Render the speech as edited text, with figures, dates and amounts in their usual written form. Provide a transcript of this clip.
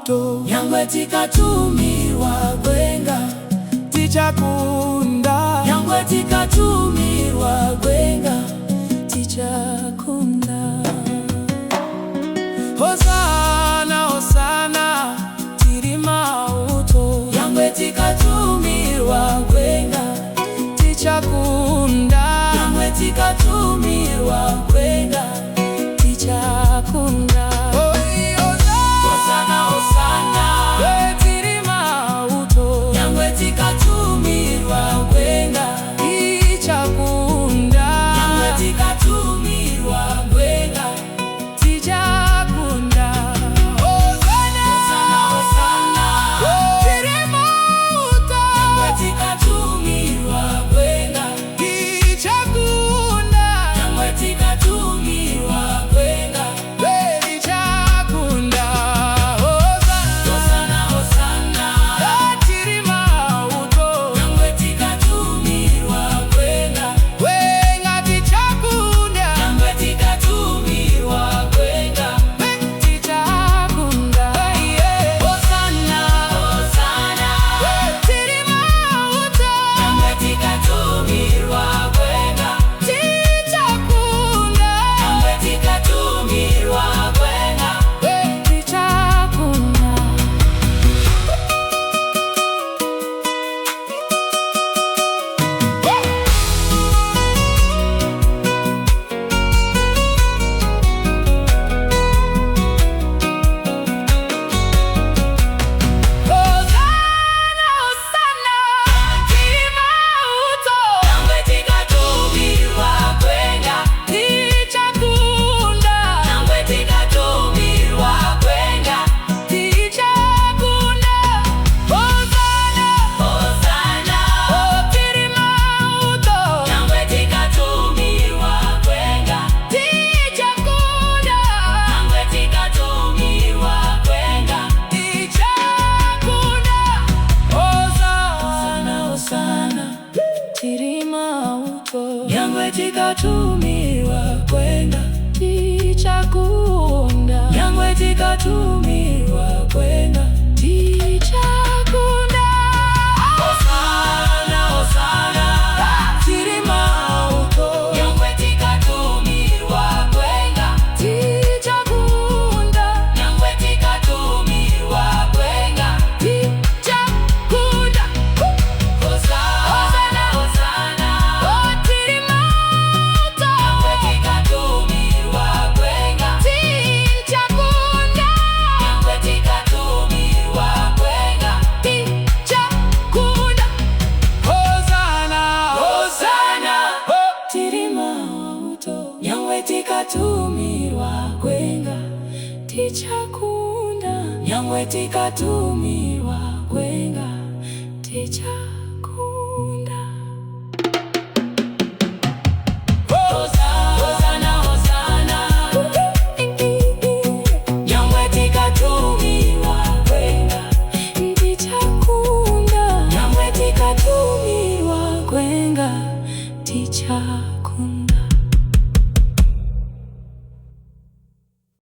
mauto Nyangwe tikatumirwa gwenga tichakunda Nyangwe tikatumirwa gwenga tichakunda Hosana, Hosana, tiri mauto Nyangwe tikatumirwa gwenga tichakunda Nyangwe tikatumirwa gwenga tichakunda Hosana, Hosana, tiri mauto Nyangwe tikatumirwa gwenga tichakunda Nyangwe tikatumirwa gwenga tichakunda Hosana, Hosana, tiri mauto Nyangwe tikatumirwa gwenga tichakunda Nyangwe tikatumirwa gwenga tichakunda Hosana, Hosana, tiri mauto Nyangwe tikatumirwa gwenga gwenga tichakunda Nyangwe tikatumirwa gwenga tichakunda Hosana, Hosana, tiri mauto Nyangwe tikatumirwa gwenga tichakunda Nyangwe tikatumirwa gwenga tichakunda Hosana, Hosana, tiri mauto Nyangwe tikatumirwa gwenga tichakunda Nyangwe tikatumirwa gwenga tichakunda Hosana, Hosana, tiri mauto Nyangwe tikatumirwa gwenga tichakunda Nyangwe tikatumirwa gwenga tichakunda Hosana, Hosana, tiri mauto Nyangwe tikatumirwa gwenga tichakunda Nyangwe tikatumirwa gwenga tichakunda Hosana, Hosana, tiri mauto Nyangwe tikatumirwa gwenga tichakunda Nyangwe tikatumirwa gwenga tichakunda Hosana, Hosana, tiri mauto Nyangwe tikatumirwa gwenga tichakunda Nyangwe tikatumirwa gwenga tichakunda Hosana, Hosana, tiri mauto Nyangwe tikatumirwa gwenga tichakunda Nyangwe tikatumirwa gwenga tichakunda